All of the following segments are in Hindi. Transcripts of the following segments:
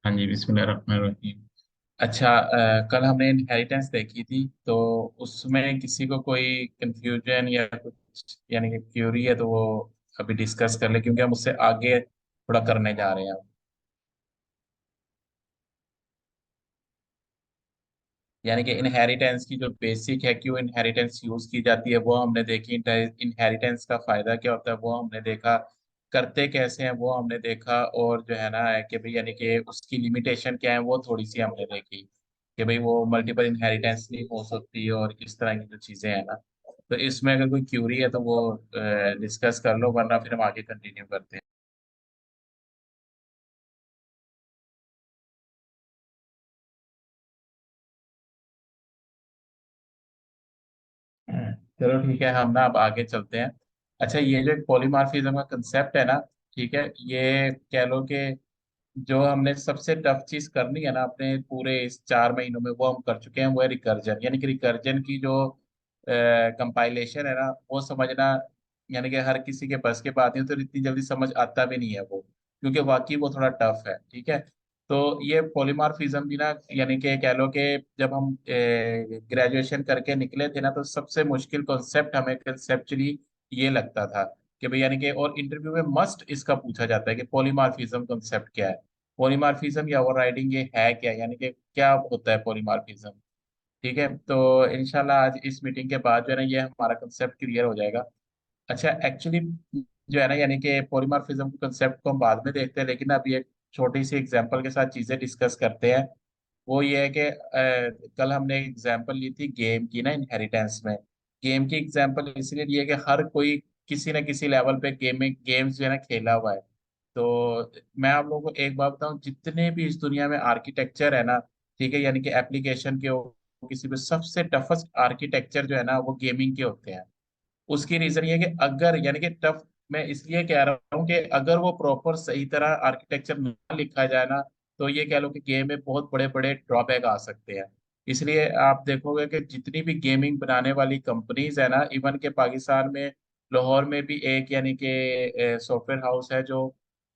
हाँ जी, बिस्मिल्लाहिर्रहमानिर्रहीम। अच्छा, कल हमने इनहेरिटेंस देखी थी, तो उसमें किसी को कोई कंफ्यूजन या कुछ यानी कि क्यूरी है तो वो अभी डिस्कस कर ले, क्योंकि हम उससे आगे थोड़ा करने जा रहे हैं। यानी कि इनहेरिटेंस की जो बेसिक है, क्यों इनहेरिटेंस यूज की जाती है वो हमने देखी। इनहेरिटेंस का फायदा क्या होता है वो हमने देखा। करते कैसे हैं वो हमने देखा। और जो है ना है कि भाई यानी कि उसकी लिमिटेशन क्या है वो थोड़ी सी हमने देखी, कि भाई वो मल्टीपल इनहेरिटेंस नहीं हो सकती और इस तरह की जो चीजें हैं ना। तो इसमें अगर कोई क्यूरी है तो वो डिस्कस कर लो, वरना फिर हम आगे कंटिन्यू करते हैं। चलो ठीक है, हम ना अब आगे चलते हैं। अच्छा, ये जो एक पॉलीमार्फिज्म का कंसेप्ट है ना, ठीक है, ये कह लो कि जो हमने सबसे टफ चीज करनी है ना अपने पूरे इस 4 महीनों में, वो हम कर चुके हैं। वो है रिकर्जन, यानी कि रिकर्जन की जो कंपाइलेशन है ना वो समझना, यानी कि हर किसी के बस के बात नहीं, तो इतनी जल्दी समझ आता भी नहीं है वो, क्योंकि वाकई वो थोड़ा टफ है। ठीक है, तो ये पॉलीमॉर्फिज्म भी ना, यानी कि कह लो कि जब हम ग्रेजुएशन करके निकले थे ना, तो सबसे मुश्किल कॉन्सेप्ट हमें कंसेप्चुअली ये लगता था कि भाई यानी कि, और इंटरव्यू में मस्ट इसका पूछा जाता है कि पॉलीमॉर्फिज्म कॉन्सेप्ट क्या है। पॉलीमॉर्फिज्म या ओवरराइडिंग ये है क्या, यानी कि क्या होता है पॉलीमॉर्फिज्म। ठीक है, तो इंशाल्लाह आज इस मीटिंग के बाद जो है ना ये हमारा कंसेप्ट क्लियर हो जाएगा। अच्छा, एक्चुअली जो है ना, यानी कि पॉलीमॉर्फिज्म के कंसेप्ट को हम बाद में देखते हैं, लेकिन अभी एक छोटी सी एग्जांपल के साथ चीजें डिस्कस करते हैं। वो ये है कि कल हमने एग्जांपल ली थी गेम की ना, इनहेरिटेंस में। गेम की एग्जांपल इसलिए ली है कि हर कोई किसी न किसी लेवल पे गेमिंग गेम्स जो है ना खेला हुआ है। तो मैं आप लोगों को एक बात बताऊं, जितने भी इस दुनिया में आर्किटेक्चर है ना, ठीक है, यानी कि एप्लीकेशन के हो, किसी भी सबसे टफेस्ट आर्किटेक्चर जो है ना वो गेमिंग के होते हैं। उसकी रीजन ये है कि अगर यानी कि टफ, मैं इसलिए कह रहा हूँ कि अगर वो प्रॉपर सही तरह आर्किटेक्चर ना लिखा जाए ना, तो ये कह लो कि गेम में बहुत बड़े बड़े ड्रॉबैक आ सकते हैं। इसलिए आप देखोगे कि जितनी भी गेमिंग बनाने वाली कंपनीज है ना, इवन के पाकिस्तान में लाहौर में भी एक यानी कि सॉफ्टवेयर हाउस है जो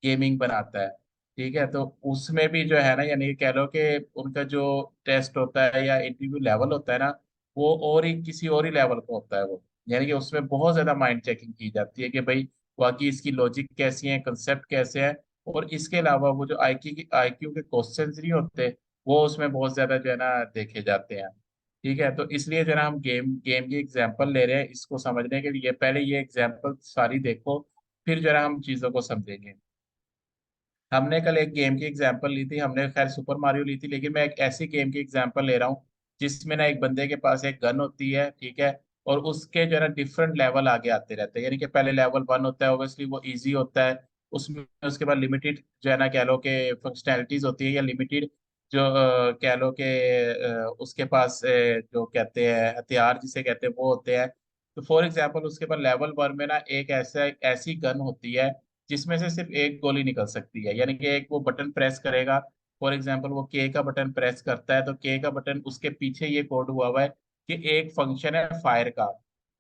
गेमिंग बनाता है। ठीक है, तो उसमें भी जो है ना, यानी कि कह लो कि उनका जो टेस्ट होता है या इंटरव्यू लेवल होता है ना, वो और ही किसी और ही लेवल का होता है वो। यानी कि उसमें बहुत ज्यादा माइंड चेकिंग की जाती है कि भाई वाकई इसकी लॉजिक कैसी है, कंसेप्ट कैसे है। और इसके अलावा वो जो आईक्यू के क्वेश्चंस नहीं होते, वो उसमें बहुत ज्यादा जो है ना देखे जाते हैं। ठीक है, तो इसलिए जो है ना हम गेम गेम की एग्जांपल ले रहे हैं इसको समझने के लिए। पहले ये एग्जांपल सारी देखो, फिर जो है ना हम चीजों को समझेंगे। हमने कल एक गेम की एग्जांपल ली थी, हमने खैर सुपर मारियो ली थी, लेकिन मैं एक ऐसी गेम की एग्जांपल ले रहा हूँ जिसमें ना एक बंदे के पास एक गन होती है। ठीक है, और उसके जो है ना डिफरेंट लेवल आगे आते रहते हैं, यानी कि पहले लेवल 1 होता है, ऑब्वियसली वो इजी होता है। उसमें उसके बाद लिमिटेड जो है ना कह लो कि फंक्शनैलिटीज होती है, या लिमिटेड जो कह लो कि उसके पास जो कहते हैं हथियार जिसे कहते हैं वो होते हैं। तो फॉर एग्जाम्पल उसके बाद लेवल 1 में ना एक ऐसी गन होती है जिसमें से सिर्फ एक गोली निकल सकती है, यानी कि एक वो बटन प्रेस करेगा। फॉर एग्जांपल वो के का बटन प्रेस करता है, तो के का बटन उसके पीछे ये कोड हुआ है कि एक फंक्शन है फायर का।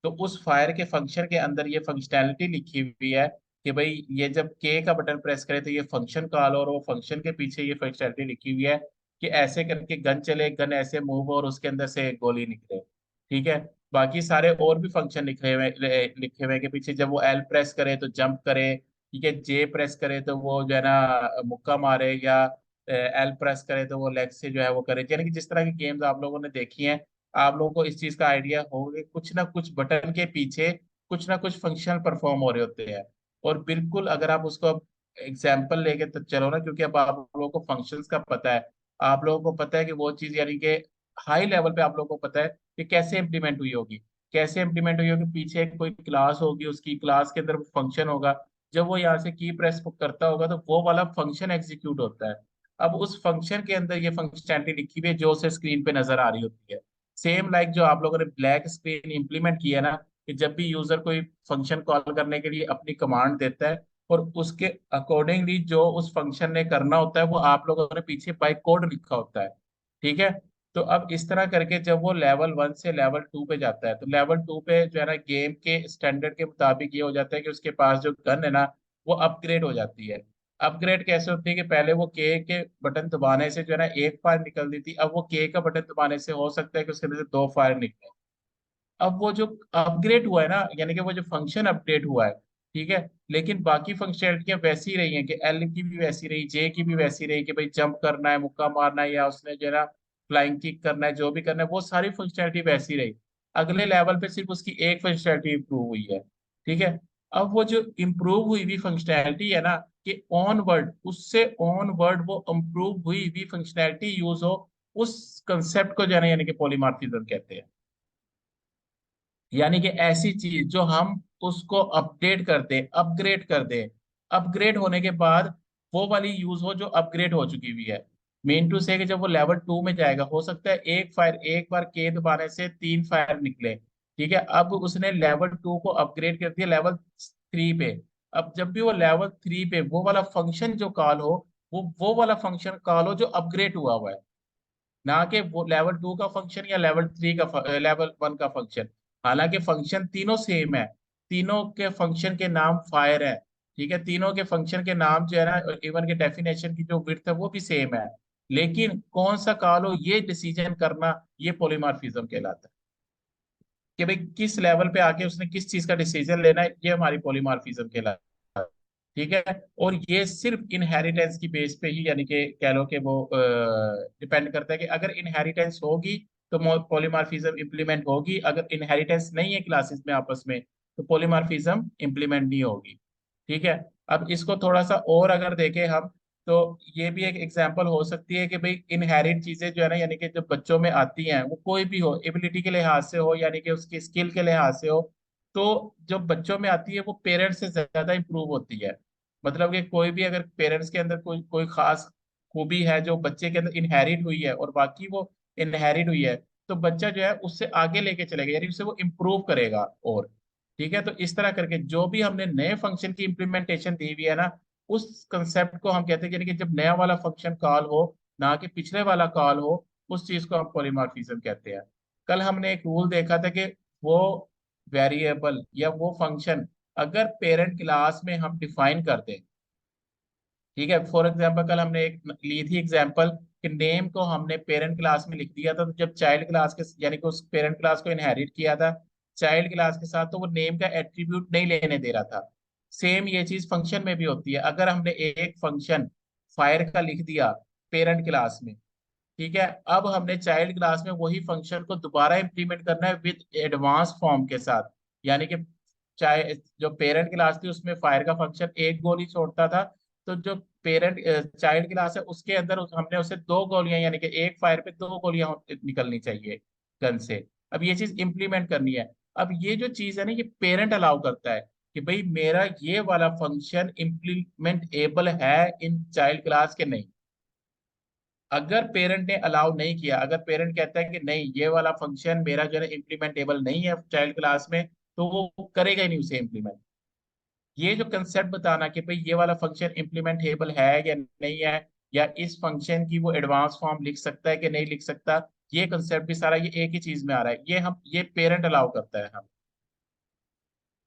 तो उस फायर के फंक्शन के अंदर ये फंक्शनैलिटी लिखी हुई है कि भाई ये जब के का बटन प्रेस करे तो ये फंक्शन कॉल, और वो फंक्शन के पीछे ये फंक्शनैलिटी लिखी हुई है कि ऐसे करके गन चले, गन ऐसे मूव और उसके अंदर से एक गोली निकले। ठीक है, बाकी सारे और भी फंक्शन लिखे हुए हैं कि पीछे जब वो एल प्रेस करे तो जंप करे। ठीक है, जे प्रेस करे तो वो जो है ना मुक्का मारे, या एल प्रेस करे तो वो लेग से जो है वो करे। यानी कि जिस तरह की गेम्स आप लोगों ने देखी हैं, आप लोगों को इस चीज का आइडिया होगा कि कुछ ना कुछ बटन के पीछे कुछ ना कुछ फंक्शन परफॉर्म हो रहे होते हैं। और बिल्कुल अगर आप उसको एग्जाम्पल लेके तो चलो ना, क्योंकि अब आप लोगों को फंक्शंस का पता है, आप लोगों को पता है कि वो चीज यानी कि हाई लेवल पे आप लोगों को पता है कि कैसे इम्प्लीमेंट हुई होगी। कैसे इम्प्लीमेंट हुई होगी, पीछे कोई क्लास होगी, उसकी क्लास के अंदर फंक्शन होगा। जब वो यहाँ से की प्रेस करता होगा तो वो वाला फंक्शन एग्जीक्यूट होता है। अब उस फंक्शन के अंदर ये फंक्शनैलिटी लिखी हुई है जो उसे स्क्रीन पे नजर आ रही होती है। सेम लाइक जो आप लोगों ने ब्लैक स्क्रीन इंप्लीमेंट किया ना, कि जब भी यूजर कोई फंक्शन कॉल करने के लिए अपनी कमांड देता है, और उसके अकॉर्डिंगली जो उस फंक्शन ने करना होता है वो आप लोगों ने पीछे बाय कोड लिखा होता है। ठीक है, तो अब इस तरह करके जब वो लेवल 1 से लेवल 2 पे जाता है, तो लेवल 2 पे जो है ना गेम के स्टैंडर्ड के मुताबिक ये हो जाता है कि उसके पास जो गन है ना वो अपग्रेड हो जाती है। अपग्रेड कैसे होती है कि पहले वो के बटन दबाने से जो है ना एक फायर निकलती थी, अब वो के का बटन दबाने से हो सकता है कि उसके अंदर से दो फायर निकले। अब वो जो अपग्रेड हुआ है ना, यानी कि वो जो फंक्शन अपडेट हुआ है, ठीक है, लेकिन बाकी फंक्शनलिटियां वैसी रही हैं कि एल की भी वैसी रही, जे की भी वैसी रही कि भाई जंप करना है, मुक्का मारना है, या उसने जो है ना फ्लाइंग किक करना है, जो भी करना है वो सारी फंक्शनलिटी वैसी रही। अगले लेवल पे सिर्फ उसकी एक फंक्शनलिटी इंप्रूव हुई है, ठीक है। अब वो जो इंप्रूव हुई हुई फंक्शनैलिटी है ना, कि ऑन वर्ड, उससे ऑन वर्ड वो इंप्रूव हुई हुई फंक्शनैलिटी यूज हो, उस कंसेप्ट को जो है ना यानी कि पॉलीमॉर्फिज्म कहते हैं। यानी कि ऐसी चीज जो हम उसको अपडेट कर दे, अपग्रेड कर दे, अपग्रेड होने के बाद वो वाली यूज हो जो अपग्रेड हो चुकी हुई है। मेन टू से कि जब वो लेवल 2 में जाएगा, हो सकता है एक फायर, एक बार के दबाने से तीन फायर निकले, ठीक है, अब उसने लेवल 2 को अपग्रेड कर दिया लेवल 3 पे। अब जब भी वो लेवल 3 पे वो वाला फंक्शन जो कॉल हो, वो वाला फंक्शन कॉल हो जो अपग्रेड हुआ हुआ है, ना कि वो लेवल 2 का फंक्शन या लेवल 3 का, लेवल 1 का फंक्शन। हालांकि फंक्शन तीनों सेम है, तीनों के फंक्शन के नाम फायर है, ठीक है, तीनों के फंक्शन के नाम जो है ना, इवन के डेफिनेशन की जो विड्थ है वो भी सेम है, लेकिन कौन सा कॉल हो ये डिसीजन करना, ये पॉलीमॉर्फिज्म कहलाता है। कि भाई किस लेवल पे आके उसने किस चीज का डिसीजन लेना है, ये हमारी पॉलीमॉर्फिज्म कहलाता है, ठीक है। और ये सिर्फ इनहेरिटेंस की बेस पे ही, यानी कि कह लो कि वो डिपेंड करता है कि अगर इनहेरिटेंस होगी तो पॉलीमॉर्फिज्म इंप्लीमेंट होगी, अगर इनहेरिटेंस नहीं है क्लासेस में आपस में तो पॉलीमॉर्फिज्म इंप्लीमेंट नहीं होगी, ठीक है। अब इसको थोड़ा सा और अगर देखें हम, तो ये भी एक एग्जांपल हो सकती है कि भाई इनहेरिट चीजें जो है ना, यानी कि जो बच्चों में आती हैं वो कोई भी हो, एबिलिटी के लिहाज से हो, यानी कि उसकी स्किल के लिहाज से हो, तो जो बच्चों में आती है वो पेरेंट्स से ज्यादा इंप्रूव होती है। मतलब कि कोई भी अगर पेरेंट्स के अंदर कोई कोई खास खूबी है जो बच्चे के अंदर इनहेरिट हुई है और बाकी वो इनहेरिट हुई है, तो बच्चा जो है उससे आगे लेके चलेगा, यानी उससे वो इम्प्रूव करेगा। और ठीक है, तो इस तरह करके जो भी हमने नए फंक्शन की इम्प्लीमेंटेशन दी हुई है ना, उस कंसेप्ट को हम कहते हैं, यानी कि जब नया वाला फंक्शन कॉल हो, ना कि पिछले वाला कॉल हो, उस चीज को हम पॉलीमॉर्फिज्म कहते हैं। कल हमने एक रूल देखा था कि वो वेरिएबल या वो फंक्शन अगर पेरेंट क्लास में हम डिफाइन कर दें, ठीक है, फॉर एग्जाम्पल कल हमने एक ली थी एग्जाम्पल कि नेम को हमने पेरेंट क्लास में लिख दिया था, तो जब चाइल्ड क्लास के, यानी कि उस पेरेंट क्लास को इनहेरिट किया था चाइल्ड क्लास के साथ, तो वो नेम का एट्रीब्यूट नहीं लेने दे रहा था। सेम ये चीज फंक्शन में भी होती है, अगर हमने एक फंक्शन फायर का लिख दिया पेरेंट क्लास में, ठीक है, अब हमने चाइल्ड क्लास में वही फंक्शन को दोबारा इंप्लीमेंट करना है विद एडवांस फॉर्म के साथ। यानी कि चाहे जो पेरेंट क्लास थी उसमें फायर का फंक्शन एक गोली छोड़ता था, तो जो पेरेंट चाइल्ड क्लास है उसके अंदर हमने उसे दो गोलियां, यानी कि एक फायर पे दो गोलियां निकलनी चाहिए गन से। अब ये चीज इंप्लीमेंट करनी है। अब ये जो चीज है ना, ये पेरेंट अलाउ करता है कि भाई मेरा ये वाला फंक्शन इम्प्लीमेंट एबल है इन चाइल्ड क्लास के नहीं। अगर पेरेंट ने अलाउ नहीं किया, अगर पेरेंट कहता है कि नहीं ये वाला फंक्शन मेरा जो है इम्प्लीमेंटेबल नहीं है चाइल्ड क्लास में, तो वो करेगा ही नहीं उसे इम्प्लीमेंट। ये जो कंसेप्ट बताना कि भाई ये वाला फंक्शन इम्प्लीमेंटेबल है या नहीं है, या इस फंक्शन की वो एडवांस फॉर्म लिख सकता है कि नहीं लिख सकता, ये कंसेप्ट भी सारा ये एक ही चीज में आ रहा है, ये पेरेंट अलाउ करता है हम,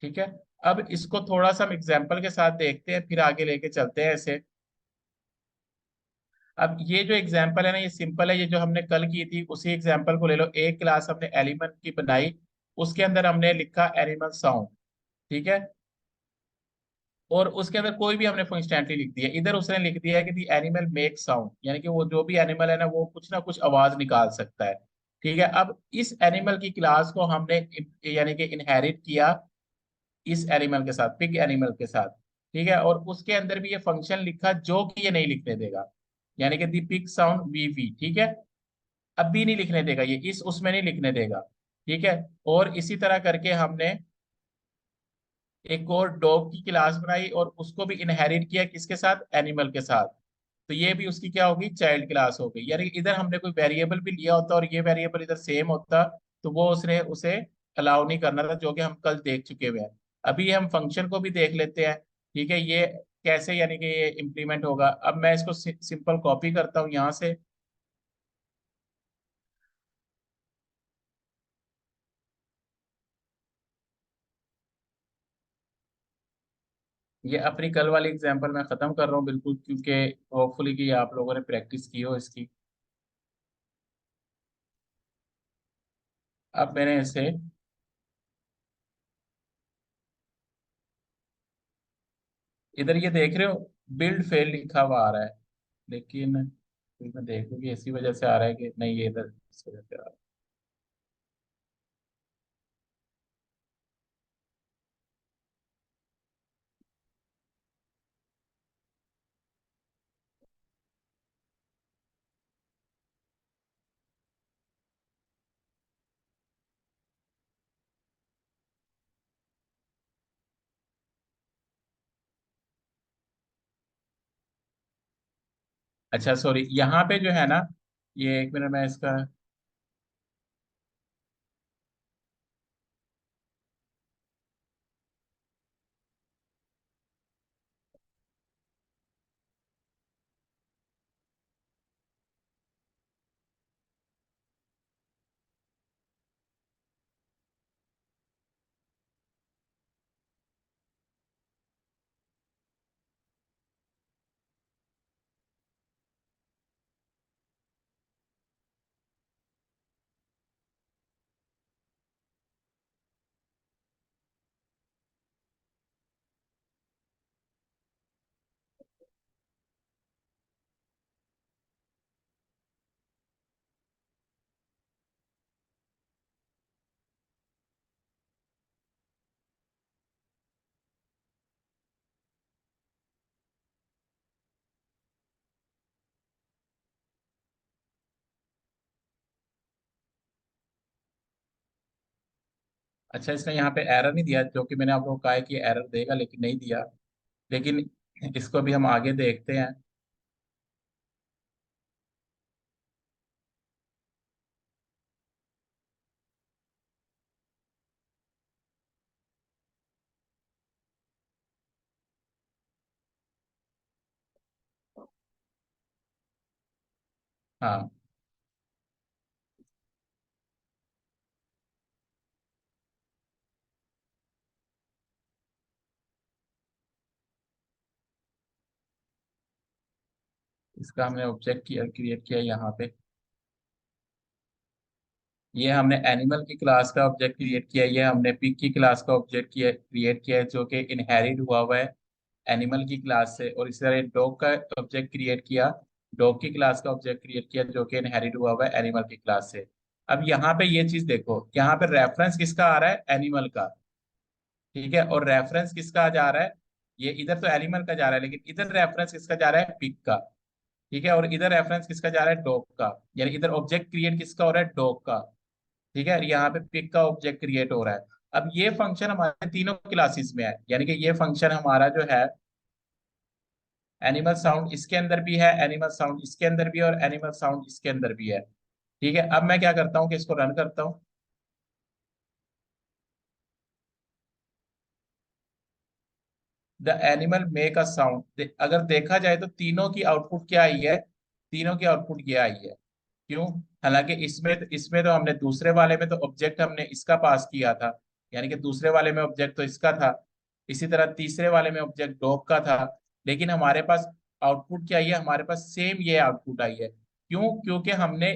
ठीक है। अब इसको थोड़ा सा हम एग्जाम्पल के साथ देखते हैं, फिर आगे लेके चलते हैं ऐसे। अब ये जो एग्जांपल है ना, ये सिंपल है, ये जो हमने कल की थी उसी एग्जांपल को ले लो। एक क्लास हमने एलिमेंट की बनाई, उसके अंदर हमने लिखा एनिमल साउंड, ठीक है, और उसके अंदर कोई भी हमने फंक्शनैलिटी लिख दी है। इधर उसने लिख दिया है कि दी एनिमल मेक साउंड, यानी कि वो जो भी एनिमल है ना वो कुछ ना कुछ आवाज निकाल सकता है, ठीक है। अब इस एनिमल की क्लास को हमने यानी कि इनहेरिट किया इस एनिमल के साथ, पिग एनिमल के साथ, ठीक है, और उसके अंदर भी ये फंक्शन लिखा जो कि ये नहीं लिखने देगा, यानी कि दी पिग साउंड वी, ठीक है। अब भी नहीं लिखने देगा, ये इस उसमें नहीं लिखने देगा, ठीक है। और इसी तरह करके हमने एक और डॉग की क्लास बनाई और उसको भी इनहेरिट किया किसके साथ, एनिमल के साथ, तो ये भी उसकी क्या होगी, चाइल्ड क्लास हो गई। यानी कि इधर हमने कोई वेरिएबल भी लिया होता और ये वेरिएबल इधर सेम होता, तो वो उसने उसे अलाउ नहीं करना था, जो कि हम कल देख चुके हुए हैं। अभी हम फंक्शन को भी देख लेते हैं, ठीक है, ये कैसे यानी कि ये इम्प्लीमेंट होगा। अब मैं इसको सिंपल कॉपी करता हूँ यहाँ से। ये अपनी कल वाली एग्जांपल मैं खत्म कर रहा हूँ बिल्कुल, क्योंकि होपफुली कि आप लोगों ने प्रैक्टिस की हो इसकी। अब मैंने इसे, इधर ये देख रहे हो, बिल्ड फेल लिखा हुआ आ रहा है, लेकिन फिर मैं देखूँ कि इसी वजह से आ रहा है कि नहीं, ये इधर इस वजह से आ रहा है। अच्छा सॉरी, यहाँ पे जो है ना, ये एक मिनट मैं इसका, अच्छा इसने यहाँ पे एरर नहीं दिया, जो कि मैंने आपको कहा है कि एरर देगा, लेकिन नहीं दिया। लेकिन इसको भी हम आगे देखते हैं। हाँ, इसका हमने ऑब्जेक्ट किया, क्रिएट किया यहाँ पे। ये हमने एनिमल की क्लास का ऑब्जेक्ट क्रिएट किया, ये हमने पिग की क्लास का ऑब्जेक्ट किया, क्रिएट किया है, जो कि इनहेरिट हुआ है एनिमल की क्लास से। और इसी तरह डॉग का ऑब्जेक्ट क्रिएट किया, डॉग की क्लास का ऑब्जेक्ट क्रिएट किया, जो कि इनहेरिट हुआ है एनिमल की क्लास से। अब यहाँ पे ये चीज देखो, यहाँ पे रेफरेंस किसका आ रहा है, एनिमल का। ठीक है, और रेफरेंस किसका जा रहा है, ये इधर तो एनिमल का जा रहा है, लेकिन इधर रेफरेंस किसका जा रहा है, पिग का। ठीक है, और इधर रेफरेंस किसका जा रहा है, डॉग का। यानी इधर ऑब्जेक्ट क्रिएट किसका हो रहा है, डॉग का। ठीक है, यहाँ पे पिक का ऑब्जेक्ट क्रिएट हो रहा है। अब ये फंक्शन हमारे तीनों क्लासेस में है, यानी कि ये फंक्शन हमारा जो है, एनिमल साउंड इसके अंदर भी है, एनिमल साउंड इसके अंदर भी है, और एनिमल साउंड इसके अंदर भी है। ठीक है, अब मैं क्या करता हूँ कि इसको रन करता हूँ। The animal make a sound, अगर देखा जाए तो तीनों की आउटपुट क्या आई है, तीनों की आउटपुट ये आई है। क्यों? हालांकि इसमें तो हमने दूसरे वाले में तो ऑब्जेक्ट हमने इसका पास किया था, यानी कि दूसरे वाले में ऑब्जेक्ट तो इसका था। इसी तरह तीसरे वाले में ऑब्जेक्ट डॉग का था। लेकिन हमारे पास आउटपुट क्या आई है, हमारे पास सेम ये आउटपुट आई है। क्यों? क्योंकि हमने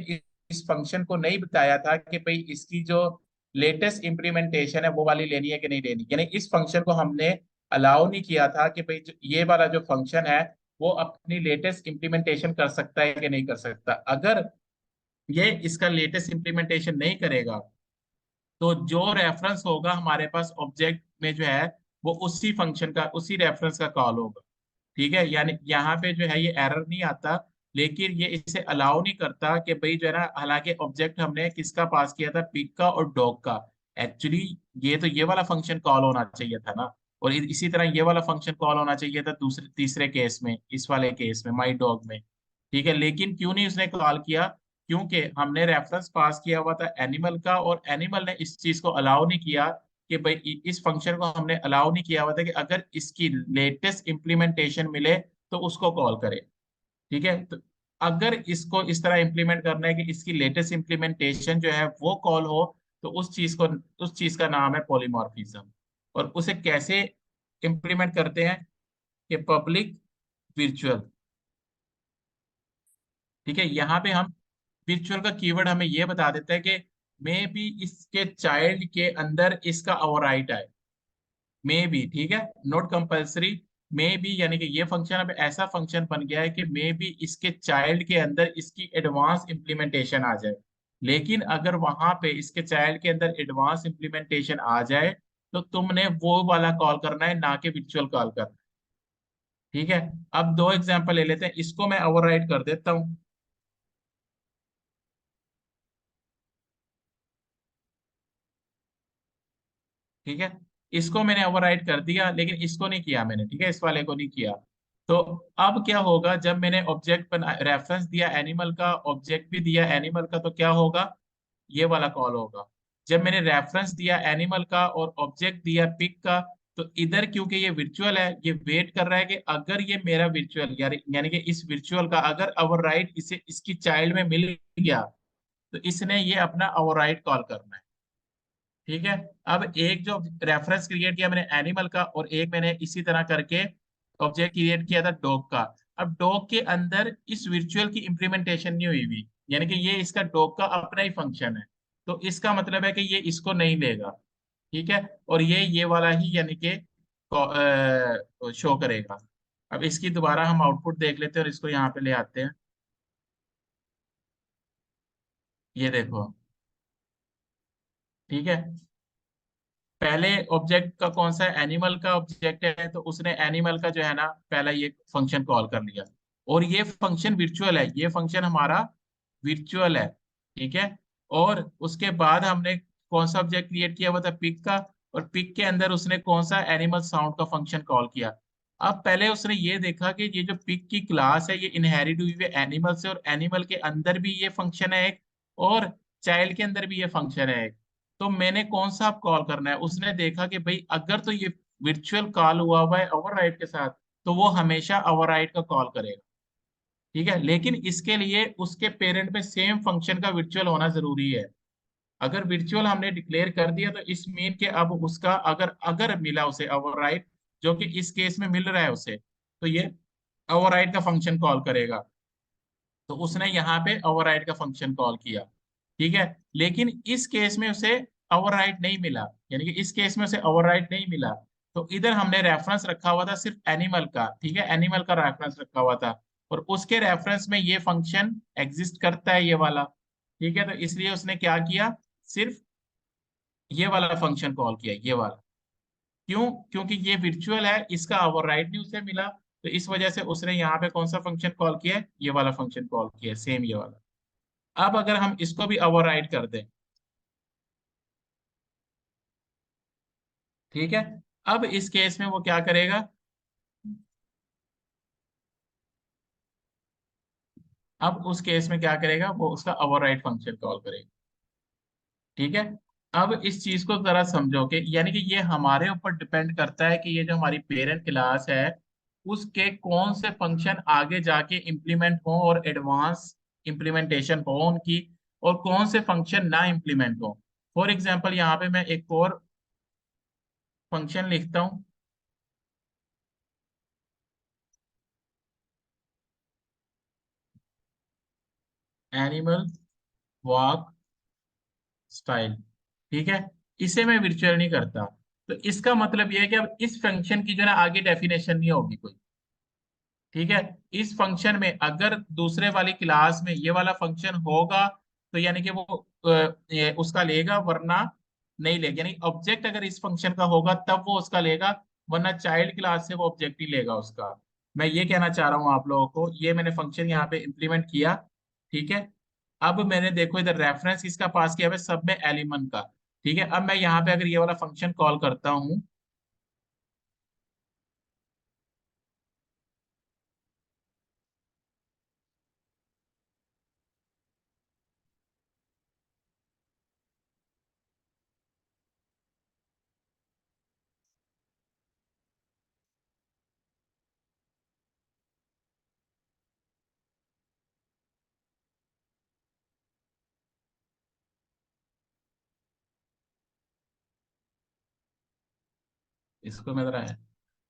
इस फंक्शन को नहीं बताया था कि भाई इसकी जो लेटेस्ट इंप्लीमेंटेशन है वो वाली लेनी है कि नहीं लेनी, यानी इस फंक्शन को हमने अलाउ नहीं किया था कि भाई ये वाला जो फंक्शन है वो अपनी लेटेस्ट इंप्लीमेंटेशन कर सकता है कि नहीं कर सकता। अगर ये इसका लेटेस्ट इंप्लीमेंटेशन नहीं करेगा, तो जो रेफरेंस होगा हमारे पास ऑब्जेक्ट में जो है, वो उसी फंक्शन का, उसी रेफरेंस का कॉल होगा। ठीक है, यानी यहाँ पे जो है ये एरर नहीं आता, लेकिन ये इसे अलाउ नहीं करता कि भाई जो है ना, हालांकि ऑब्जेक्ट हमने किसका पास किया था, पिग का और डॉग का। एक्चुअली ये तो ये वाला फंक्शन कॉल होना चाहिए था ना, और इसी तरह ये वाला फंक्शन कॉल होना चाहिए था दूसरे तीसरे केस में, इस वाले केस में माई डॉग में। ठीक है, लेकिन क्यों नहीं उसने कॉल किया, क्योंकि हमने रेफरेंस पास किया हुआ था एनिमल का, और एनिमल ने इस चीज को अलाउ नहीं किया कि भाई इस फंक्शन को हमने अलाउ नहीं किया हुआ था कि अगर इसकी लेटेस्ट इंप्लीमेंटेशन मिले तो उसको कॉल करे। ठीक है, तो अगर इसको इस तरह इंप्लीमेंट करना है कि इसकी लेटेस्ट इंप्लीमेंटेशन जो है वो कॉल हो, तो उस चीज का नाम है पॉलीमॉर्फिज्म। और उसे कैसे इंप्लीमेंट करते हैं, कि पब्लिक virtual। ठीक है, यहाँ पे हम virtual का कीवर्ड हमें ये बता देता है कि मे बी इसके चाइल्ड के अंदर इसका ओवरराइट है। मे बी, ठीक है, नॉट कंपल्सरी। मे बी यानी कि ये फंक्शन अब ऐसा फंक्शन बन गया है कि मे बी इसके चाइल्ड के अंदर इसकी एडवांस इम्प्लीमेंटेशन आ जाए। लेकिन अगर वहां पे इसके चाइल्ड के अंदर एडवांस इम्प्लीमेंटेशन आ जाए तो तुमने वो वाला कॉल करना है, ना कि विर्चुअल कॉल करना है। ठीक है। अब दो एग्जांपल ले लेते हैं, इसको मैं ओवरराइड कर देता हूँ। ठीक है, इसको मैंने ओवरराइड कर दिया, लेकिन इसको नहीं किया मैंने, ठीक है, इस वाले को नहीं किया। तो अब क्या होगा, जब मैंने ऑब्जेक्ट बना, रेफरेंस दिया एनिमल का, ऑब्जेक्ट भी दिया एनिमल का, तो क्या होगा, ये वाला कॉल होगा। जब मैंने रेफरेंस दिया एनिमल का और ऑब्जेक्ट दिया पिक का, तो इधर क्योंकि ये वर्चुअल है, ये वेट कर रहा है कि अगर ये मेरा वर्चुअल यानी यानी कि इस वर्चुअल का अगर ओवरराइड इसे इसकी चाइल्ड में मिल गया, तो इसने ये अपना ओवरराइड कॉल करना है। ठीक है। अब एक जो रेफरेंस क्रिएट किया मैंने एनिमल का, और एक मैंने इसी तरह करके ऑब्जेक्ट क्रिएट किया था डॉग का। अब डॉग के अंदर इस वर्चुअल की इम्प्लीमेंटेशन नहीं हुई हुई, यानी कि ये इसका डॉग का अपना ही फंक्शन है। तो इसका मतलब है कि ये इसको नहीं लेगा। ठीक है, और ये वाला ही यानी कि शो करेगा। अब इसकी दोबारा हम आउटपुट देख लेते हैं और इसको यहाँ पे ले आते हैं। ये देखो। ठीक है, पहले ऑब्जेक्ट का कौन सा है, एनिमल का ऑब्जेक्ट है, तो उसने एनिमल का जो है ना पहला ये फंक्शन कॉल कर लिया। और ये फंक्शन वर्चुअल है, ये फंक्शन हमारा वर्चुअल है। ठीक है। और उसके बाद हमने कौन सा ऑब्जेक्ट क्रिएट किया हुआ था, पिक का। और पिक के अंदर उसने कौन सा एनिमल साउंड का फंक्शन कॉल किया। अब पहले उसने ये देखा कि ये जो पिक की क्लास है ये इनहेरिट हुई है एनिमल से, और एनिमल के अंदर भी ये फंक्शन है एक, और चाइल्ड के अंदर भी ये फंक्शन है एक। तो मैंने कौन सा आप कॉल करना है, उसने देखा कि भाई अगर तो ये वर्चुअल कॉल हुआ हुआ है ओवरराइड के साथ, तो वो हमेशा ओवरराइड का कॉल करेगा। ठीक है, लेकिन इसके लिए उसके पेरेंट में सेम फंक्शन का वर्चुअल होना जरूरी है। अगर वर्चुअल हमने डिक्लेयर कर दिया तो इस मीन के अब उसका अगर अगर मिला उसे ओवरराइड, जो कि इस केस में मिल रहा है उसे, तो ये ओवरराइड का फंक्शन कॉल करेगा। तो उसने यहाँ पे ओवरराइड का फंक्शन कॉल किया। ठीक है, लेकिन इस केस में उसे ओवरराइड नहीं मिला, यानी कि इस केस में उसे ओवरराइड नहीं मिला। तो इधर हमने रेफरेंस रखा हुआ था सिर्फ एनिमल का, ठीक है, एनिमल का रेफरेंस रखा हुआ था, और उसके रेफरेंस में ये फंक्शन एग्जिस्ट करता है, ये वाला। ठीक है, तो इसलिए उसने क्या किया, सिर्फ ये वाला फंक्शन कॉल किया, ये वाला। क्यों, क्योंकि ये वर्चुअल है, इसका ओवरराइड नहीं उसे मिला। तो इस वजह से उसने यहाँ पे कौन सा फंक्शन कॉल किया है, ये वाला फंक्शन कॉल किया है, सेम ये वाला। अब अगर हम इसको भी ओवरराइड कर दें, ठीक है, अब इस केस में वो क्या करेगा, अब उस केस में क्या करेगा, वो उसका ओवरराइड फंक्शन कॉल करेगा। ठीक है। अब इस चीज को जरा समझो कि यानी कि ये हमारे ऊपर डिपेंड करता है कि ये जो हमारी पेरेंट क्लास है उसके कौन से फंक्शन आगे जाके इम्प्लीमेंट हो और एडवांस इम्प्लीमेंटेशन हो उनकी, और कौन से फंक्शन ना इम्प्लीमेंट हो। फॉर एग्जाम्पल यहाँ पे मैं एक और फंक्शन लिखता हूँ, एनिमल वॉक स्टाइल। ठीक है, इसे मैं वर्चुअल नहीं करता। तो इसका मतलब यह है कि अब इस फंक्शन की जो है ना आगे डेफिनेशन नहीं होगी कोई। ठीक है, इस फंक्शन में अगर दूसरे वाली क्लास में ये वाला फंक्शन होगा, तो यानी कि वो ये उसका लेगा, वरना नहीं लेगा। यानी ऑब्जेक्ट अगर इस फंक्शन का होगा तब वो उसका लेगा, वरना चाइल्ड क्लास से वो ऑब्जेक्ट ही लेगा उसका। मैं ये कहना चाह रहा हूँ आप लोगों को, ये मैंने फंक्शन यहाँ पे इम्प्लीमेंट किया। ठीक है, अब मैंने देखो इधर रेफरेंस किसका पास किया है, सब में एलिमेंट का। ठीक है, अब मैं यहाँ पे अगर ये वाला फंक्शन कॉल करता हूँ, इसको मैं जरा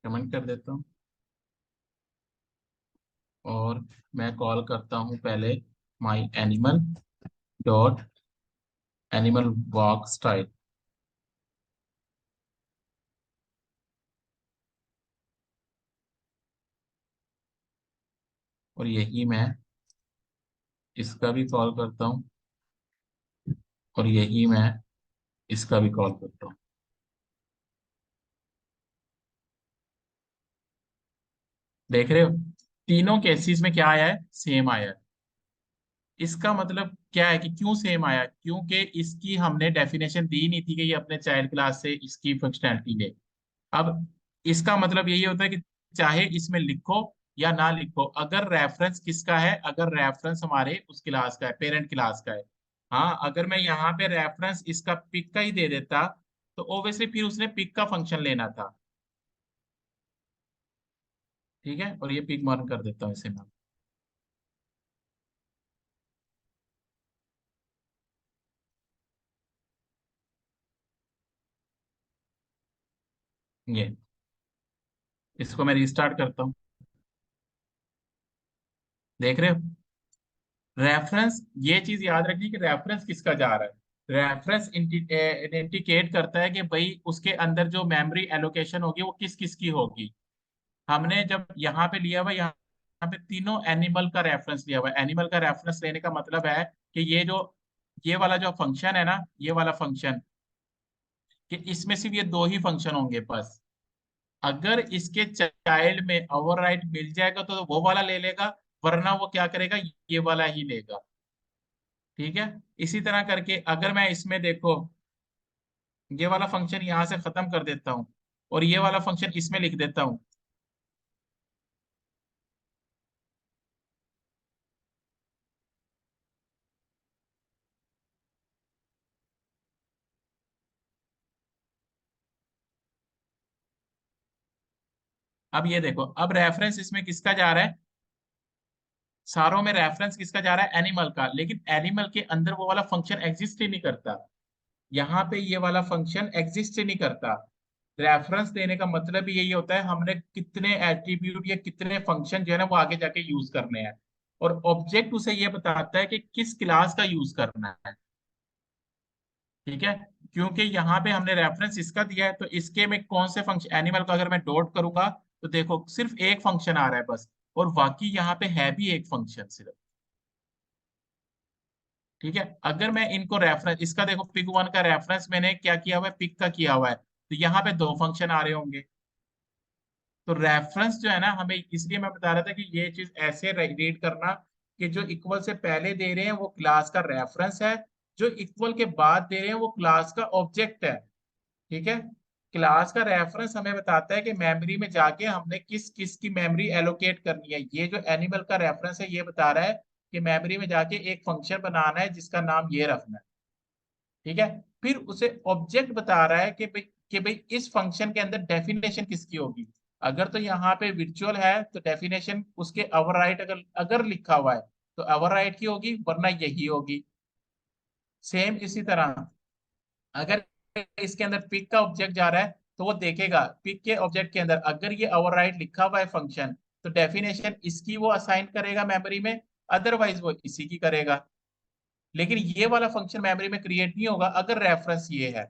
कमेंट कर देता हूँ। और मैं कॉल करता हूँ पहले my animal dot animal walk style. और यही मैं इसका भी कॉल करता हूँ, और यही मैं इसका भी कॉल करता हूँ। देख रहे हो, तीनों केसेस में क्या आया है, सेम आया है। इसका मतलब क्या है कि क्यों सेम आया, क्योंकि इसकी हमने डेफिनेशन दी नहीं थी कि ये अपने चाइल्ड क्लास से इसकी फंक्शनैलिटी ले। अब इसका मतलब यही होता है कि चाहे इसमें लिखो या ना लिखो, अगर रेफरेंस किसका है, अगर रेफरेंस हमारे उस क्लास का है, पेरेंट क्लास का है। हाँ, अगर मैं यहाँ पे रेफरेंस इसका पिक का ही दे देता, तो ऑब्वियसली फिर उसने पिक का फंक्शन लेना था। ठीक है, और ये पिक मार्क कर देता हूँ इसे मैं। ये इसको मैं रिस्टार्ट करता हूँ। देख रहे हो, रेफरेंस, ये चीज याद रखिए कि रेफरेंस किसका जा रहा है। रेफरेंस इंडिकेट करता है कि भाई उसके अंदर जो मेमोरी एलोकेशन होगी वो किस किस की होगी। हमने जब यहाँ पे लिया हुआ, यहाँ पे तीनों एनिमल का रेफरेंस लिया हुआ है। एनिमल का रेफरेंस लेने का मतलब है कि ये वाला जो फंक्शन है ना, ये वाला फंक्शन, कि इसमें सिर्फ ये दो ही फंक्शन होंगे बस। अगर इसके चाइल्ड में ओवरराइट मिल जाएगा तो वो वाला ले लेगा, वरना वो क्या करेगा, ये वाला ही लेगा। ठीक है, इसी तरह करके अगर मैं इसमें देखो, ये वाला फंक्शन यहाँ से खत्म कर देता हूँ और ये वाला फंक्शन इसमें लिख देता हूँ। अब ये देखो, अब रेफरेंस इसमें किसका जा रहा है, सारों में रेफरेंस किसका जा रहा है, एनिमल का। लेकिन एनिमल के अंदर वो वाला फंक्शन एग्जिस्ट ही नहीं करता। यहाँ पे ये वाला फंक्शन एग्जिस्ट ही नहीं करता। रेफरेंस देने का मतलब ही यही होता है, हमने कितने एट्रीब्यूट या कितने फंक्शन जो है ना वो आगे जाके यूज करने हैं। और ऑब्जेक्ट उसे ये बताता है कि किस क्लास का यूज करना है। ठीक है, क्योंकि यहाँ पे हमने रेफरेंस इसका दिया है, तो इसके में कौन से फंक्शन, एनिमल का अगर मैं डॉट करूंगा तो देखो सिर्फ एक फंक्शन आ रहा है बस, और बाकी यहाँ पे है भी एक फंक्शन सिर्फ। ठीक है, अगर मैं इनको रेफरेंस, इसका देखो पिक वन का रेफरेंस मैंने क्या किया हुआ है, पिक का किया हुआ है, तो यहाँ पे दो फंक्शन आ रहे होंगे। तो रेफरेंस जो है ना, हमें इसलिए मैं बता रहा था कि ये चीज ऐसे रीड करना कि जो इक्वल से पहले दे रहे हैं वो क्लास का रेफरेंस है, जो इक्वल के बाद दे रहे हैं वो क्लास का ऑब्जेक्ट है। ठीक है, क्लास का रेफरेंस हमें बताता है कि मेमोरी में जाके हमने किस किस की मेमोरी एलोकेट करनी है। ये जो एनिमल का रेफरेंस है ये बता रहा है कि मेमोरी में जाके एक फंक्शन बनाना है जिसका नाम ये रखना है। ठीक है, फिर उसे ऑब्जेक्ट बता रहा है कि भाई इस फंक्शन के अंदर डेफिनेशन किसकी होगी। अगर तो यहाँ पे विर्चुअल है तो डेफिनेशन उसके ओवरराइट अगर अगर लिखा हुआ है तो ओवरराइट की होगी, वरना यही होगी। सेम इसी तरह अगर इसके अंदर पिक का ऑब्जेक्ट जा रहा है तो वो देखेगा पिक के ऑब्जेक्ट के अंदर अगर ये ओवरराइट लिखा हुआ है फंक्शन, तो डेफिनेशन इसकी वो असाइन करेगा मेमोरी में, अदरवाइज वो इसी की करेगा। लेकिन ये वाला फंक्शन मेमोरी में क्रिएट नहीं होगा अगर रेफरेंस ये है।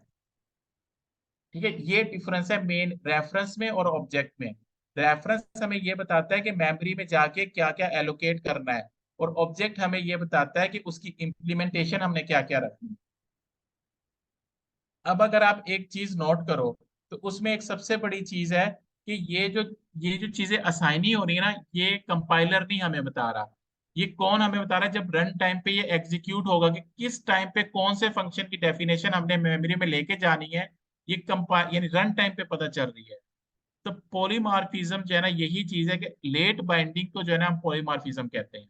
ठीक है, ये डिफरेंस है मेन रेफरेंस में और ऑब्जेक्ट में। रेफरेंस हमें ये बताता है कि मेमोरी में जाके क्या क्या एलोकेट करना है, और ऑब्जेक्ट हमें ये बताता है कि उसकी इम्प्लीमेंटेशन हमने क्या क्या रखनी है। अब अगर आप एक चीज नोट करो, तो उसमें एक सबसे बड़ी चीज है कि ये जो चीजें असाइनी हो रही है ना, ये कंपाइलर नहीं हमें बता रहा। ये कौन हमें बता रहा है, जब रन टाइम पे ये एग्जीक्यूट होगा कि किस टाइम पे कौन से फंक्शन की डेफिनेशन हमने मेमोरी में लेके जानी है, ये कंपाइल यानी रन टाइम पे पता चल रही है। तो पॉलीमार्फिज्म जो है ना, यही चीज है कि लेट बाइंडिंग को जो है ना हम पॉलीमार्फिज्म कहते हैं।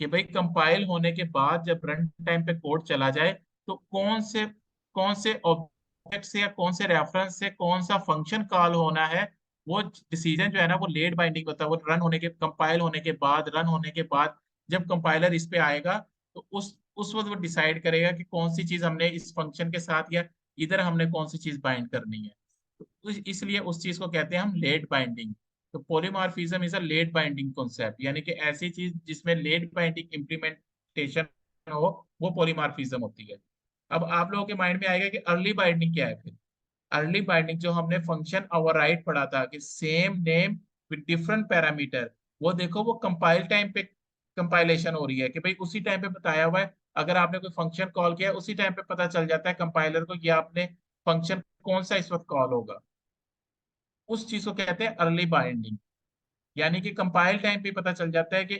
कि भाई कंपाइल होने के बाद जब रन टाइम पे कोड चला जाए, तो कौन से ऑब्जेक्ट से या कौन से रेफरेंस से कौन सा फंक्शन कॉल होना है, वो डिसीजन जो है ना वो लेट बाइंडिंग होता है। वो रन होने के, कंपाइल होने के बाद, रन होने के बाद जब कंपाइलर इस पे आएगा, तो उस वक्त वो डिसाइड करेगा कि कौन सी चीज हमने इस फंक्शन के साथ, या इधर हमने कौन सी चीज बाइंड करनी है। तो इसलिए उस चीज को कहते हैं हम लेट बाइंडिंग। तो polymorphism is a late binding concept, यानी कि ऐसी चीज जिसमें लेट बाइंडिंग इम्प्लीमेंटेशन हो, वो पॉलीमॉर्फिज्म होती है। अब आप लोगों के माइंड में आएगा कि अर्ली बाइंडिंग क्या है फिर। अर्ली बाइंडिंग जो हमने फंक्शन ओवरराइड पढ़ा था कि same name with different parameter, वो देखो वो कंपाइल टाइम पे कंपाइलेशन हो रही है कि भाई उसी टाइम पे बताया हुआ है। अगर आपने कोई फंक्शन कॉल किया उसी टाइम पे पता चल जाता है कंपाइलर को कि आपने फंक्शन कौन सा इस वक्त कॉल होगा। उस चीज को कहते हैं अर्ली बाइंडिंग। यानी कि कंपाइल टाइम पे पता चल जाता है कि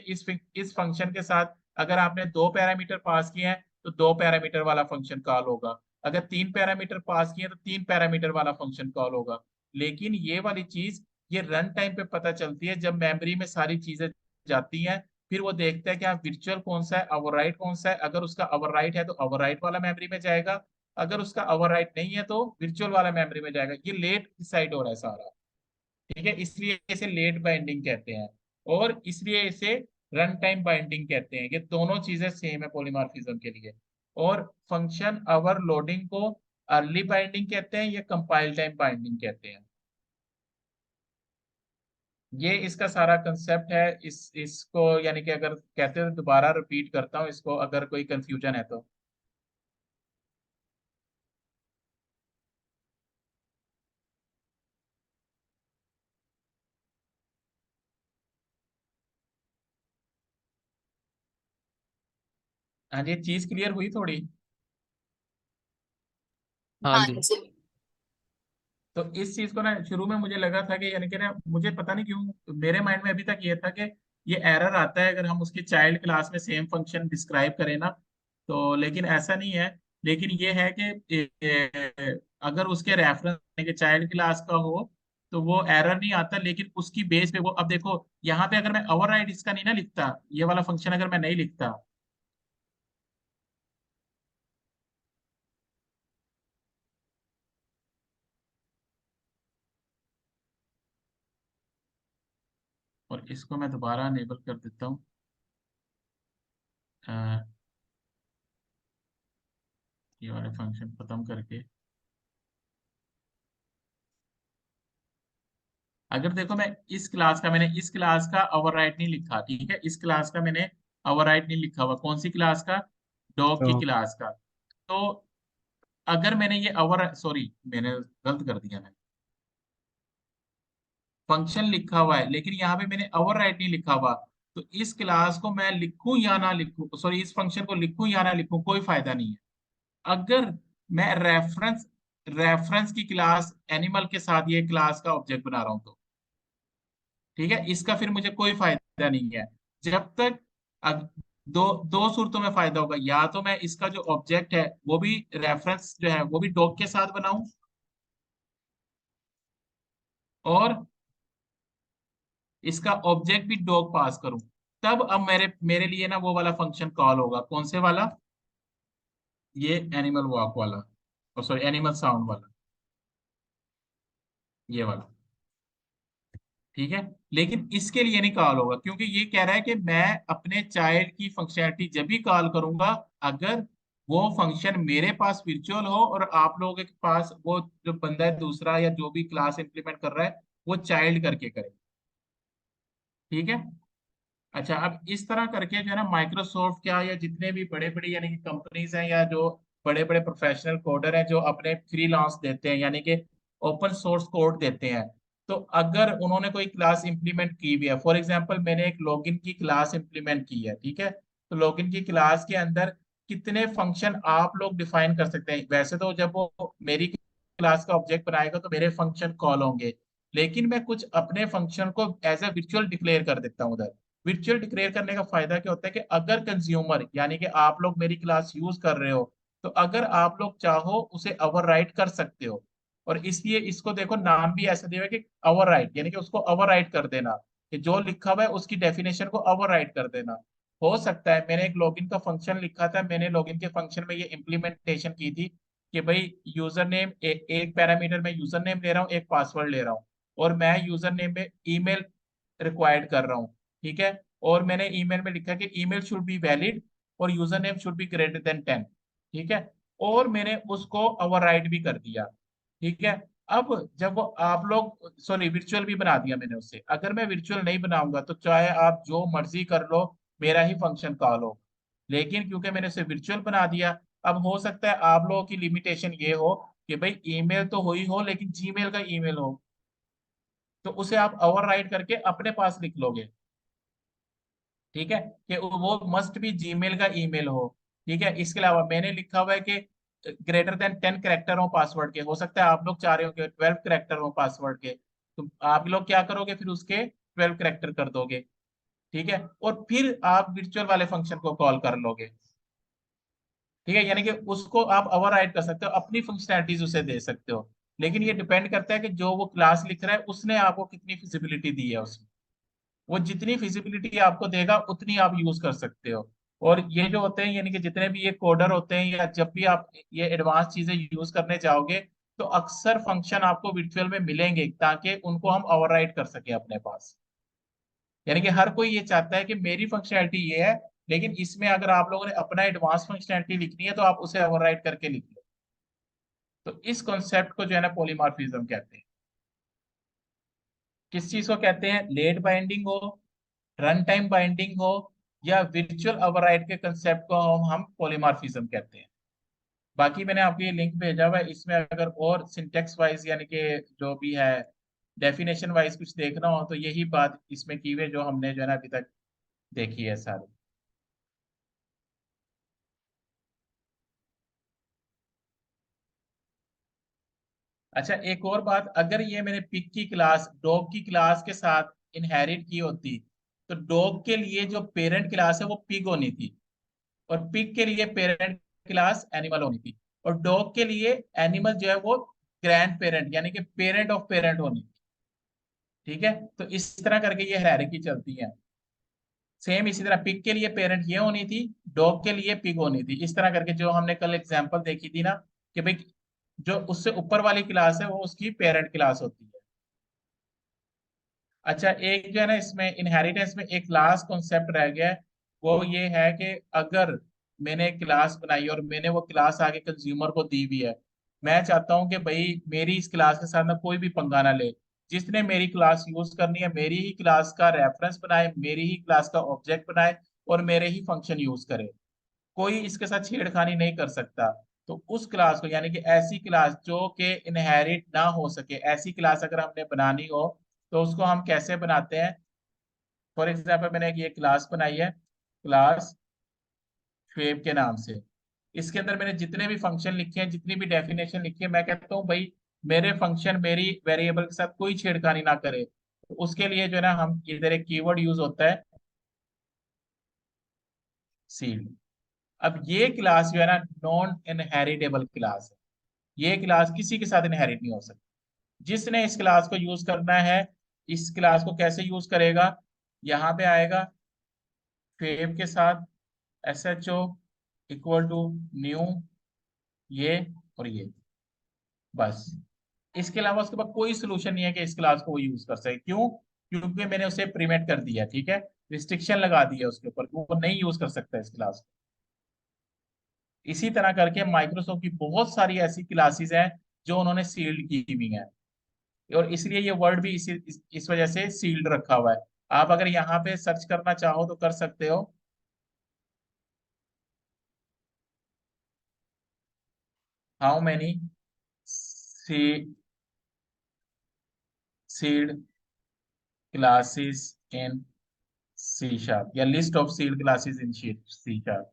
इस फंक्शन के साथ अगर आपने दो पैरामीटर पास किए हैं तो दो पैरामीटर वाला फंक्शन कॉल होगा, अगर तीन पैरामीटर पास किए तो तीन पैरामीटर वाला फंक्शन कॉल होगा। लेकिन ये वाली चीज ये रन टाइम पे पता चलती है जब मेमोरी में सारी चीजें जाती हैं। फिर वो देखता है कि आप वर्चुअल कौन सा है, ओवरराइट कौन सा है। अगर उसका ओवरराइट है तो ओवरराइट वाला मेमोरी में जाएगा, अगर उसका ओवरराइट नहीं है तो वर्चुअल वाला मेमोरी में जाएगा। ये लेट डिसाइड हो रहा है सारा, ठीक है, इसलिए इसे लेट बाइंडिंग कहते हैं। और इसलिए इसे रन टाइम बाइंडिंग कहते हैं। ये दोनों चीजें सेम है पॉलीमॉर्फिज्म के लिए। और फंक्शन ओवरलोडिंग को अर्ली बाइंडिंग कहते हैं या कंपाइल टाइम बाइंडिंग कहते हैं। ये इसका सारा कंसेप्ट है। इसको यानी कि अगर कहते हैं तो दोबारा रिपीट करता हूँ इसको, अगर कोई कंफ्यूजन है तो। हाँ जी, चीज क्लियर हुई थोड़ी। हाँ हाँ जी। जी। तो इस चीज को ना शुरू में मुझे लगा था कि यानी कि ना मुझे पता नहीं क्यों मेरे माइंड में अभी तक ये था कि ये एरर आता है अगर हम उसकी चाइल्ड क्लास में सेम फंक्शन डिस्क्राइब करें ना। तो लेकिन ऐसा नहीं है। लेकिन ये है कि अगर उसके रेफरेंस के चाइल्ड क्लास का हो तो वो एरर नहीं आता। लेकिन उसकी बेस पे वो, अब देखो यहाँ पे अगर मैं ओवरराइड इसका नहीं ना लिखता, ये वाला फंक्शन अगर मैं नहीं लिखता, और इसको मैं दोबारा अनेबल कर देता हूँ, अ, ये वाले फंक्शन खत्म करके। अगर देखो मैं इस क्लास का, मैंने इस क्लास का ओवरराइड नहीं लिखा, ठीक है, इस क्लास का मैंने ओवरराइड नहीं लिखा हुआ। कौन सी क्लास का? डॉग की तो क्लास का। तो अगर मैंने ये ओवर सॉरी मैंने गलत कर दिया, मैंने फंक्शन लिखा हुआ है लेकिन यहाँ पे मैंने ओवरराइड नहीं लिखा हुआ। तो इस क्लास को मैं लिखूं या ना लिखूं, सॉरी इस फंक्शन को लिखूं या ना लिखूं, कोई फायदा नहीं है। अगर मैं रेफरेंस रेफरेंस की क्लास एनिमल के साथ ये क्लास का ऑब्जेक्ट बना रहा हूं तो ठीक है, इसका फिर मुझे कोई फायदा नहीं है। जब तक अग, दो दो सूरतों में फायदा होगा, या तो मैं इसका जो ऑब्जेक्ट है वो भी रेफरेंस जो है वो भी डॉग के साथ बनाऊं, और इसका ऑब्जेक्ट भी डॉग पास करूं। तब अब मेरे मेरे लिए ना वो वाला फंक्शन कॉल होगा। कौन से वाला? ये एनिमल वॉक वाला, सॉरी एनिमल साउंड वाला, ये वाला, ठीक है। लेकिन इसके लिए नहीं कॉल होगा क्योंकि ये कह रहा है कि मैं अपने चाइल्ड की फंक्शनैलिटी जब भी कॉल करूंगा अगर वो फंक्शन मेरे पास वर्चुअल हो और आप लोगों के पास वो जो बंदा है दूसरा या जो भी क्लास इंप्लीमेंट कर रहा है वो चाइल्ड करके करे, ठीक है। अच्छा, अब इस तरह करके जो है ना माइक्रोसॉफ्ट क्या या जितने भी बड़े बड़े यानी कि कंपनीज हैं या जो बड़े बड़े प्रोफेशनल कोडर हैं जो अपने फ्रीलांस देते हैं यानी कि ओपन सोर्स कोड देते हैं। तो अगर उन्होंने कोई क्लास इंप्लीमेंट की भी है, फॉर एग्जांपल मैंने एक लॉगिन की क्लास इंप्लीमेंट की है, ठीक है, तो लॉगिन की क्लास के अंदर कितने फंक्शन आप लोग डिफाइन कर सकते हैं। वैसे तो जब वो मेरी क्लास का ऑब्जेक्ट बनाएगा तो मेरे फंक्शन कॉल होंगे, लेकिन मैं कुछ अपने फंक्शन को एज ए वर्चुअल डिक्लेयर कर देता हूँ उधर। वर्चुअल डिक्लेयर करने का फायदा क्या होता है कि अगर कंज्यूमर यानी कि आप लोग मेरी क्लास यूज कर रहे हो तो अगर आप लोग चाहो उसे ओवरराइट कर सकते हो। और इसलिए इसको देखो नाम भी ऐसा दिया हुआ है कि ओवरराइट, यानी कि उसको ओवरराइट कर देना, कि जो लिखा हुआ है उसकी डेफिनेशन को ओवरराइट कर देना। हो सकता है मैंने एक लॉगिन का फंक्शन लिखा था, मैंने लॉगिन के फंक्शन में ये इम्प्लीमेंटेशन की थी कि भाई यूजर नेम एक पैरामीटर में यूजर नेम ले रहा हूँ, एक पासवर्ड ले रहा हूँ, और मैं यूजर नेम में ईमेल रिक्वायर्ड कर रहा हूँ, ठीक है। और मैंने ईमेल में लिखा कि ईमेल शुड बी वैलिड और user name should be greater than 10, ठीक है। और मैंने उसको ओवरराइड भी कर दिया, ठीक है। अब जब वो आप लोग, सॉरी, वर्चुअल भी बना दिया मैंने उसे, अगर मैं वर्चुअल नहीं बनाऊंगा तो चाहे आप जो मर्जी कर लो, मेरा ही फंक्शन कॉल हो। लेकिन क्योंकि मैंने उसे वर्चुअल बना दिया, अब हो सकता है आप लोगों की लिमिटेशन ये हो कि भाई ईमेल तो हुई हो लेकिन जीमेल का ईमेल हो, तो उसे आप ओवरराइड करके अपने पास लिख लोगे। ठीक है, कि वो मस्ट भी जीमेल का ईमेल हो। ठीक है, इसके अलावा मैंने लिखा हुआ है कि ग्रेटर देन 10 कैरेक्टर हो पासवर्ड के, हो सकता है आप लोग चाह रहे हो कि 12 कैरेक्टर हो पासवर्ड के, तो आप लोग क्या करोगे, फिर उसके 12 कैरेक्टर कर दोगे। ठीक है, और फिर आप वर्चुअल वाले फंक्शन को कॉल कर लोगे। ठीक है, यानी कि उसको आप ओवरराइड कर सकते हो, अपनी फंक्शनैलिटीज उसे दे सकते हो। लेकिन ये डिपेंड करता है कि जो वो क्लास लिख रहा है उसने आपको कितनी फिजिबिलिटी दी है उसमें। वो जितनी फिजिबिलिटी आपको देगा उतनी आप यूज कर सकते हो। और ये जो होते हैं, यानी कि जितने भी ये कोडर होते हैं, या जब भी आप ये एडवांस चीजें यूज करने जाओगे, तो अक्सर फंक्शन आपको वर्चुअल में मिलेंगे ताकि उनको हम ओवरराइड कर सके अपने पास। यानी कि हर कोई ये चाहता है कि मेरी फंक्शनैलिटी ये है, लेकिन इसमें अगर आप लोगों ने अपना एडवांस फंक्शनैलिटी लिखनी है तो आप उसे ओवरराइड करके लिख लो। तो इस कॉन्सेप्ट को जो है ना पॉलीमॉर्फिज्म कहते हैं। किस चीज को कहते हैं? लेट बाइंडिंग हो, रन टाइम बाइंडिंग हो, या वर्चुअल ओवरराइड के कंसेप्ट को हम पॉलीमॉर्फिज्म कहते हैं। बाकी मैंने आपको ये लिंक भेजा हुआ है, इसमें अगर और सिंटेक्स वाइज यानी कि जो भी है डेफिनेशन वाइज कुछ देखना हो तो यही बात इसमें की हुई है जो हमने जो है ना अभी तक देखी है सारी। अच्छा, एक और बात, अगर ये मैंने पिग की क्लास डॉग की क्लास के साथ इनहेरिट की होती, तो डॉग के लिए जो पेरेंट क्लास है वो पिग होनी थी, और पिग के लिए पेरेंट क्लास एनिमल होनी थी, और डॉग के लिए एनिमल जो है वो ग्रैंड पेरेंट यानी कि पेरेंट ऑफ पेरेंट होनी थी। ठीक है, तो इस तरह करके ये हायरार्की चलती है। सेम इसी तरह पिग के लिए पेरेंट ये होनी थी, डॉग के लिए पिग होनी थी, इस तरह करके जो हमने कल एग्जांपल देखी थी ना, कि भाई जो उससे ऊपर वाली क्लास है वो उसकी पेरेंट क्लास होती है। अच्छा, एक जो है ना इसमें इनहेरिटेंस में एक लास्ट कॉन्सेप्ट रह गया है, वो ये है कि अगर मैंने क्लास बनाई और मैंने वो क्लास आगे कंज्यूमर को दी भी है, मैं चाहता हूँ कि भाई मेरी इस क्लास के साथ ना कोई भी पंगा ना ले, जिसने मेरी क्लास यूज करनी है मेरी ही क्लास का रेफरेंस बनाए, मेरी ही क्लास का ऑब्जेक्ट बनाए, और मेरे ही फंक्शन यूज करे, कोई इसके साथ छेड़खानी नहीं कर सकता। तो उस क्लास को, यानी कि ऐसी क्लास जो कि इनहेरिट ना हो सके, ऐसी क्लास अगर हमने बनानी हो तो उसको हम कैसे बनाते हैं? फॉर एग्जाम्पल मैंने एक ये क्लास बनाई है, क्लास शेप के नाम से। इसके अंदर मैंने जितने भी फंक्शन लिखे हैं, जितनी भी डेफिनेशन लिखी है, मैं कहता हूँ भाई मेरे फंक्शन मेरी वेरिएबल के साथ कोई छेड़खानी ना करे। तो उसके लिए जो है ना हम इधर एक कीवर्ड यूज होता है, सील्ड। अब ये क्लास जो है ना नॉन इनहेरिटेबल क्लास है, ये क्लास किसी के साथ इनहेरिट नहीं हो सकती। जिसने इस क्लास को यूज करना है, इस क्लास को कैसे यूज करेगा? यहाँ पे आएगा फेव के साथ S H O equal to new, ये और ये, बस। इसके अलावा उसके पास कोई सोल्यूशन नहीं है कि इस क्लास को वो यूज कर सके। क्यों? क्योंकि मैंने उसे प्रीमेट कर दिया, ठीक है, रिस्ट्रिक्शन लगा दिया उसके ऊपर, वो नहीं यूज कर सकता इस क्लास को। इसी तरह करके माइक्रोसॉफ्ट की बहुत सारी ऐसी क्लासेस हैं जो उन्होंने सील्ड की हुई हैं, और इसलिए ये वर्ड भी इस वजह से सील्ड रखा हुआ है। आप अगर यहाँ पे सर्च करना चाहो तो कर सकते हो, how many sealed classes in C sharp, या list of sealed classes in C sharp.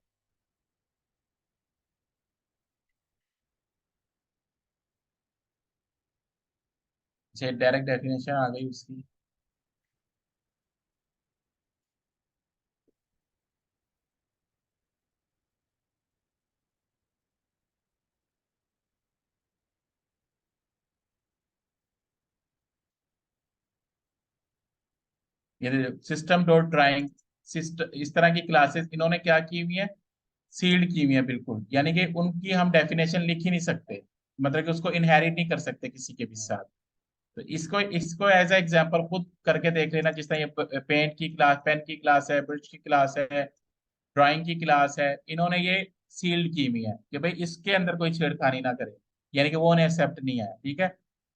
Direct definition आ गई उसकी। ये सिस्टम डॉट ड्राइंग सिस्टम, इस तरह की क्लासेस इन्होंने क्या की हुई है, सील्ड की हुई है बिल्कुल, यानी कि उनकी हम डेफिनेशन लिख ही नहीं सकते, मतलब कि उसको इनहेरिट नहीं कर सकते किसी के भी साथ। तो इसको इसको एज ए एग्जांपल खुद करके देख लेना, जिस तरह ये पेंट की क्लास, पेन की क्लास है, ब्रश की क्लास है, ड्राइंग की क्लास है, इन्होंने ये सील्ड की हुई है कि भाई इसके अंदर कोई छेड़खानी ना करे, यानी कि वो उन्हें एक्सेप्ट नहीं है। ठीक है,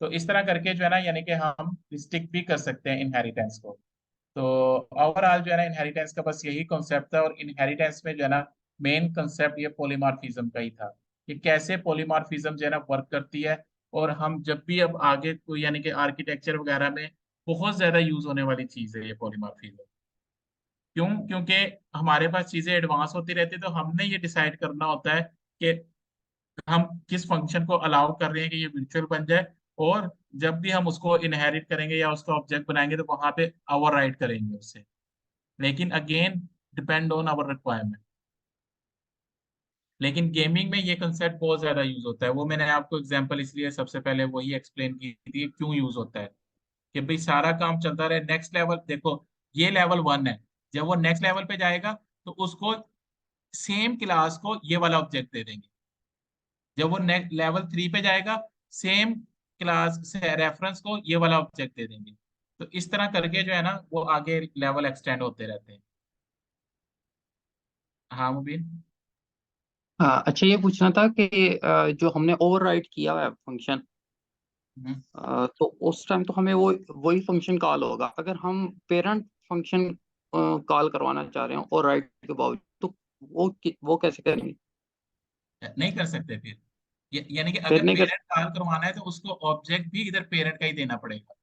तो इस तरह करके जो है ना, यानी कि हम स्टिक भी कर सकते हैं इनहेरिटेंस को। तो ओवरऑल जो है ना, इनहेरिटेंस का बस यही कॉन्सेप्ट था। और इनहेरिटेंस में जो है ना, मेन कॉन्सेप्ट ये पॉलीमॉर्फिज्म का ही था, कि कैसे पॉलीमॉर्फिज्म जो है ना वर्क करती है। और हम जब भी अब आगे कोई, यानी कि आर्किटेक्चर वगैरह में बहुत ज्यादा यूज होने वाली चीज है ये पॉलीमॉर्फिज्म। क्यों? क्योंकि हमारे पास चीजें एडवांस होती रहती है, तो हमने ये डिसाइड करना होता है कि हम किस फंक्शन को अलाउ कर रहे हैं कि ये वर्चुअल बन जाए। और जब भी हम उसको इनहेरिट करेंगे या उसका ऑब्जेक्ट बनाएंगे, तो वहां पे ओवरराइड करेंगे उससे। लेकिन again, depend on our requirement. लेकिन गेमिंग में ये कंसेप्ट बहुत ज्यादा यूज होता है। वो मैंने आपको एग्जांपल इसलिए सबसे पहले वही एक्सप्लेन की थी क्यों यूज होता है। कि भाई सारा काम चलता रहे, नेक्स्ट लेवल देखो, ये लेवल 1 है। जब वो नेक्स्ट लेवल पे जाएगा, तो उसको सेम क्लास को ये वाला ऑब्जेक्ट दे देंगे। जब वो नेक्स्ट लेवल 3 पे जाएगा, सेम क्लास से रेफरेंस को ये वाला ऑब्जेक्ट दे देंगे। तो इस तरह करके जो है ना, वो आगे लेवल एक्सटेंड होते रहते हैं। हाँ मुबीन। हाँ, अच्छा, ये पूछना था कि जो हमने ओवरराइड किया हुआ है फंक्शन, हम्म। तो उस टाइम तो हमें वो वही फंक्शन कॉल होगा। अगर हम पेरेंट फंक्शन कॉल करवाना चाह रहे हैं ओवरराइड के बावजूद, तो वो कैसे करेंगे? नहीं कर सकते फिर। यानी कि फिर अगर नहीं कर पेरेंट कॉल करवाना है, तो उसको ऑब्जेक्ट भी इधर पेरेंट का ही देना पड़ेगा।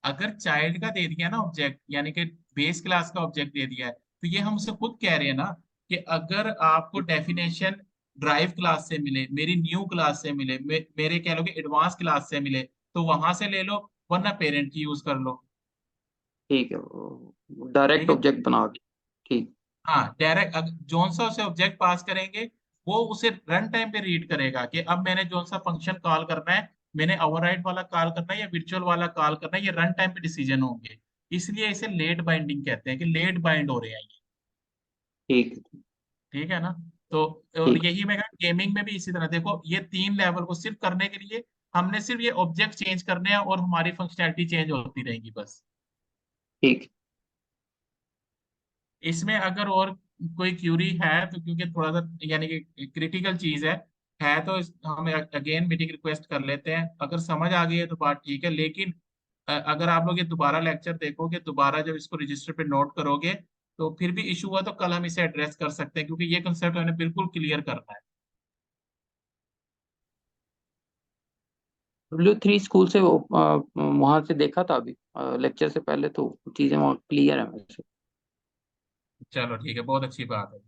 अगर चाइल्ड का दे दिया ना ऑब्जेक्ट, यानी कि बेस क्लास का ऑब्जेक्ट दे दिया है, तो ये हम उसे खुद कह रहे हैं ना, कि अगर आपको डेफिनेशन ड्राइव क्लास से मिले, मेरी न्यू क्लास से मिले, मेरे कह लो कि एडवांस क्लास से मिले, तो वहां से ले लो, वरना पेरेंट की यूज कर लो। ठीक है, डायरेक्ट ठीक है। ऑब्जेक्ट बना के। ठीक। हाँ, डायरेक्ट जोन सा उसे ऑब्जेक्ट पास करेंगे, वो उसे रन टाइम पे रीड करेगा कि अब मैंने जोन सा फंक्शन कॉल करना है, मैंने ओवरराइड वाला कॉल करना है या वर्चुअल वाला कॉल करना है, ये रन टाइम पे डिसीजन होंगे। इसलिए इसे लेट बाइंडिंग कहते हैं, कि लेट बाइंड हो रहे हैं ये। ठीक। ठीक है ना? तो और ठीक। यही मैं कहा, गेमिंग में भी इसी तरह देखो, ये 3 लेवल को सिर्फ करने के लिए हमने सिर्फ ये ऑब्जेक्ट चेंज करने हैं, और हमारी फंक्शनैलिटी चेंज होती रहेगी बस। ठीक। इसमें अगर और कोई क्यूरी है तो, क्योंकि थोड़ा सा यानी कि क्रिटिकल चीज है तो हम अगेन मीटिंग रिक्वेस्ट कर लेते हैं। अगर समझ आ गई है तो बात ठीक है। लेकिन अगर आप लोग ये दोबारा लेक्चर देखोगे, दोबारा जब इसको रजिस्टर पे नोट करोगे, तो फिर भी इशू हुआ तो कल हम इसे एड्रेस कर सकते हैं, क्योंकि ये कंसेप्ट हमें बिल्कुल क्लियर करना है। W3 स्कूल से वो वहां से देखा था अभी लेक्चर से पहले, तो चीजें वहाँ क्लियर है वैसे। चलो ठीक है, बहुत अच्छी बात है।